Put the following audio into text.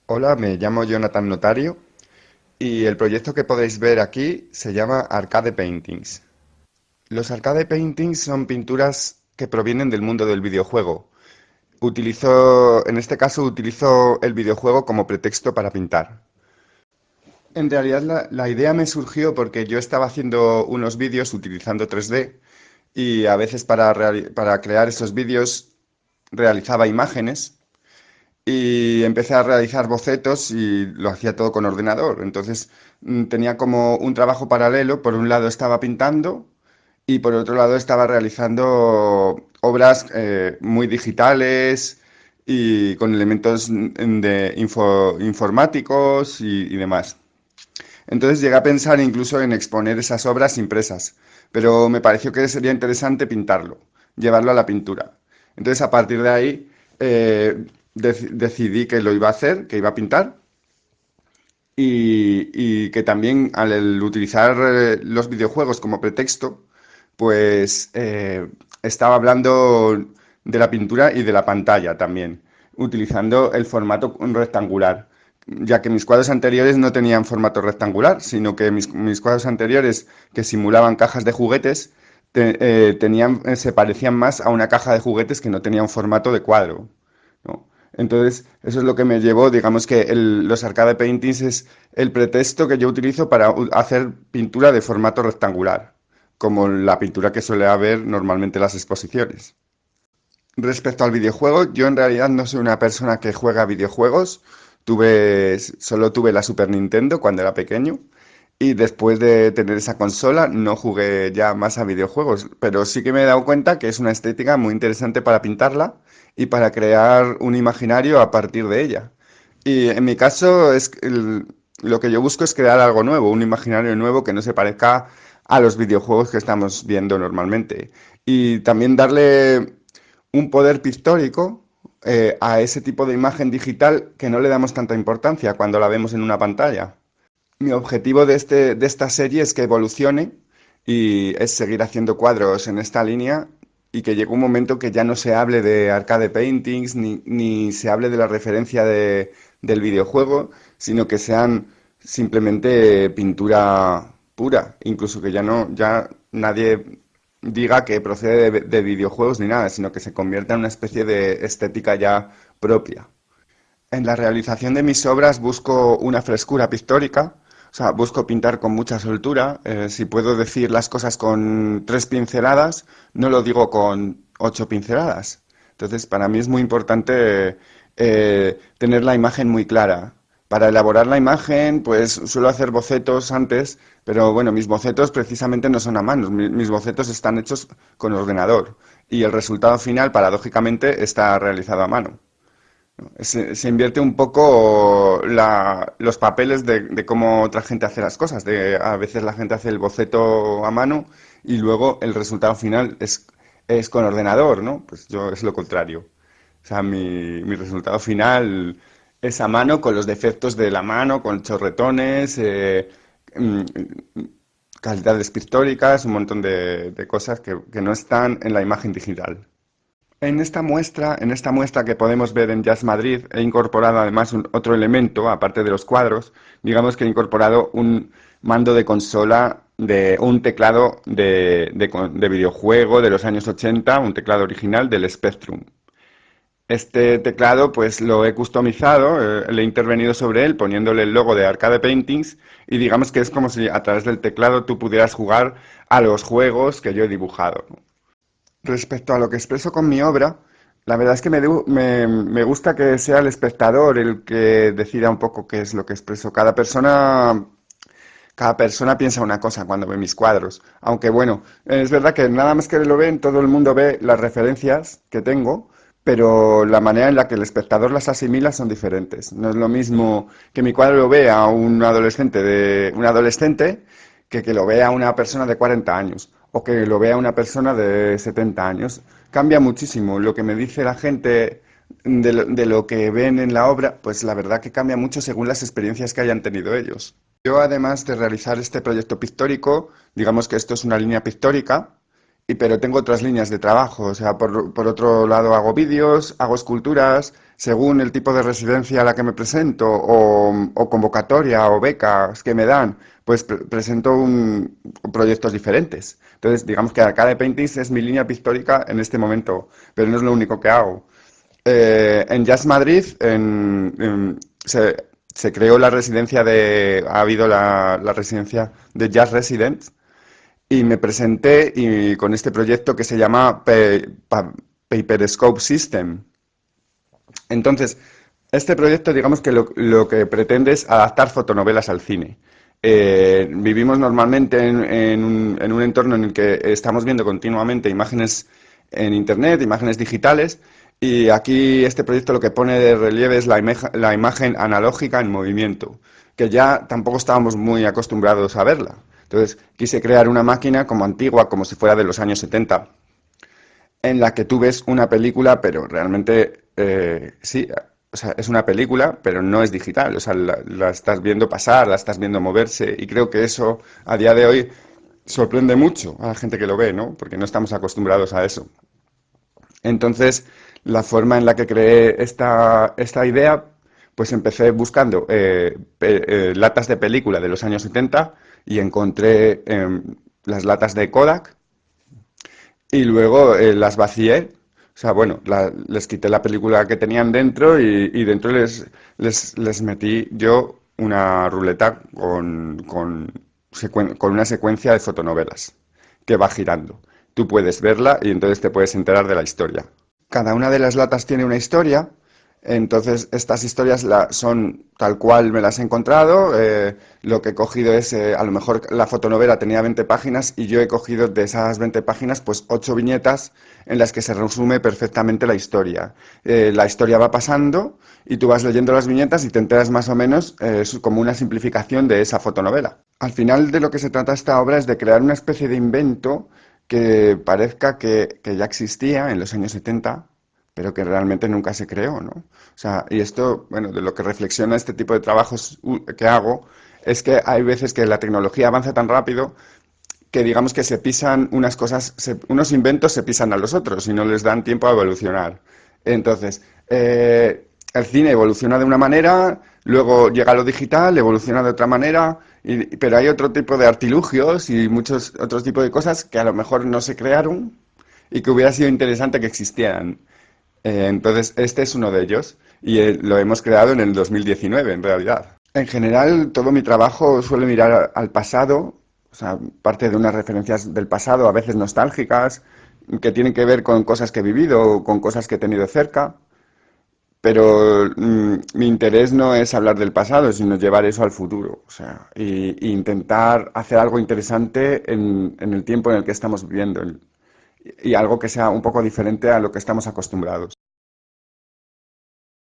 Hola, me llamo Jonathan Notario y el proyecto que podéis ver aquí se llama Arcade Paintings. Los Arcade Paintings son pinturas que provienen del mundo del videojuego. En este caso, utilizo el videojuego como pretexto para pintar. En realidad, la idea me surgió porque yo estaba haciendo unos vídeos utilizando 3D y a veces para crear esos vídeos realizaba imágenes. Y empecé a realizar bocetos y lo hacía todo con ordenador. Entonces tenía como un trabajo paralelo. Por un lado estaba pintando y por otro lado estaba realizando obras muy digitales y con elementos informáticos y demás. Entonces llegué a pensar incluso en exponer esas obras impresas, pero me pareció que sería interesante pintarlo, llevarlo a la pintura. Entonces a partir de ahí decidí que lo iba a hacer, que iba a pintar y que también al utilizar los videojuegos como pretexto, pues estaba hablando de la pintura y de la pantalla también, utilizando el formato rectangular, ya que mis cuadros anteriores no tenían formato rectangular, sino que mis cuadros anteriores, que simulaban cajas de juguetes, se parecían más a una caja de juguetes que no tenía un formato de cuadro, ¿no? Entonces, eso es lo que me llevó, digamos que los arcade paintings es el pretexto que yo utilizo para hacer pintura de formato rectangular, como la pintura que suele haber normalmente en las exposiciones. Respecto al videojuego, yo en realidad no soy una persona que juega videojuegos. Solo tuve la Super Nintendo cuando era pequeño y después de tener esa consola no jugué ya más a videojuegos, pero sí que me he dado cuenta que es una estética muy interesante para pintarla y para crear un imaginario a partir de ella. Y en mi caso lo que yo busco es crear algo nuevo, un imaginario nuevo que no se parezca a los videojuegos que estamos viendo normalmente. Y también darle un poder pictórico a ese tipo de imagen digital que no le damos tanta importancia cuando la vemos en una pantalla. Mi objetivo de esta serie es que evolucione y es seguir haciendo cuadros en esta línea y que llegue un momento que ya no se hable de arcade paintings ni se hable de la referencia del videojuego, sino que sean simplemente pintura pura, incluso que ya nadie diga que procede de videojuegos ni nada, sino que se convierta en una especie de estética ya propia. En la realización de mis obras busco una frescura pictórica, o sea, busco pintar con mucha soltura. Si puedo decir las cosas con 3 pinceladas, no lo digo con 8 pinceladas. Entonces, para mí es muy importante tener la imagen muy clara. Para elaborar la imagen, pues suelo hacer bocetos antes, pero bueno, mis bocetos precisamente no son a mano, mis bocetos están hechos con ordenador y el resultado final, paradójicamente, está realizado a mano. Se invierte un poco los papeles de cómo otra gente hace las cosas. A veces la gente hace el boceto a mano y luego el resultado final es con ordenador, ¿no? Pues yo es lo contrario. O sea, mi resultado final es a mano con los defectos de la mano, con chorretones, mm, calidades pictóricas, un montón de cosas que no están en la imagen digital. En esta muestra que podemos ver en Jazz Madrid, he incorporado además otro elemento, aparte de los cuadros, digamos que he incorporado un mando de consola, un teclado de videojuego de los años 80, un teclado original del Spectrum. Este teclado pues lo he customizado, le he intervenido sobre él poniéndole el logo de Arcade Paintings y digamos que es como si a través del teclado tú pudieras jugar a los juegos que yo he dibujado. Respecto a lo que expreso con mi obra, la verdad es que me gusta que sea el espectador el que decida un poco qué es lo que expreso. Cada persona piensa una cosa cuando ve mis cuadros. Aunque bueno, es verdad que nada más que lo ven, todo el mundo ve las referencias que tengo, pero la manera en la que el espectador las asimila son diferentes. No es lo mismo que mi cuadro lo vea un adolescente que lo vea una persona de 40 años o que lo vea una persona de 70 años. Cambia muchísimo. Lo que me dice la gente de lo que ven en la obra, pues la verdad que cambia mucho según las experiencias que hayan tenido ellos. Yo, además de realizar este proyecto pictórico, digamos que esto es una línea pictórica, pero tengo otras líneas de trabajo. O sea, por otro lado hago vídeos, hago esculturas, según el tipo de residencia a la que me presento o convocatoria o becas que me dan, pues presento proyectos diferentes. Entonces, digamos que Arcade Paintings es mi línea pictórica en este momento, pero no es lo único que hago. En Jazz Madrid se creó la residencia ha habido la residencia de Jazz Residents y me presenté con este proyecto que se llama Paperscope System. Entonces, este proyecto, digamos que lo que pretende es adaptar fotonovelas al cine. Vivimos normalmente en un entorno en el que estamos viendo continuamente imágenes en Internet, imágenes digitales, y aquí este proyecto lo que pone de relieve es la imagen analógica en movimiento, que ya tampoco estábamos muy acostumbrados a verla. Entonces, quise crear una máquina como antigua, como si fuera de los años 70, en la que tú ves una película, pero realmente sí, o sea, es una película, pero no es digital. O sea, la estás viendo pasar, la estás viendo moverse, y creo que eso a día de hoy sorprende mucho a la gente que lo ve, ¿no? Porque no estamos acostumbrados a eso. Entonces, la forma en la que creé esta idea, pues empecé buscando latas de película de los años 70 y encontré las latas de Kodak y luego las vacié. O sea, bueno, les quité la película que tenían dentro y dentro les metí yo una ruleta con una secuencia de fotonovelas que va girando. Tú puedes verla y entonces te puedes enterar de la historia. Cada una de las latas tiene una historia, entonces estas historias son tal cual me las he encontrado. Lo que he cogido es, a lo mejor la fotonovela tenía 20 páginas y yo he cogido de esas 20 páginas pues 8 viñetas en las que se resume perfectamente la historia. La historia va pasando y tú vas leyendo las viñetas y te enteras más o menos como una simplificación de esa fotonovela. Al final de lo que se trata esta obra es de crear una especie de invento que parezca que ya existía en los años 70, pero que realmente nunca se creó, ¿no? O sea, y esto, bueno, de lo que reflexiona este tipo de trabajos que hago, es que hay veces que la tecnología avanza tan rápido que digamos que se pisan unas cosas, unos inventos se pisan a los otros y no les dan tiempo a evolucionar. Entonces, el cine evoluciona de una manera, luego llega lo digital, evoluciona de otra manera, pero hay otro tipo de artilugios y muchos otros tipos de cosas que a lo mejor no se crearon y que hubiera sido interesante que existieran. Entonces, este es uno de ellos y lo hemos creado en el 2019, en realidad. En general, todo mi trabajo suele mirar al pasado, o sea, parte de unas referencias del pasado, a veces nostálgicas, que tienen que ver con cosas que he vivido o con cosas que he tenido cerca, pero mi interés no es hablar del pasado, sino llevar eso al futuro, o sea, y intentar hacer algo interesante en el tiempo en el que estamos viviendo y algo que sea un poco diferente a lo que estamos acostumbrados.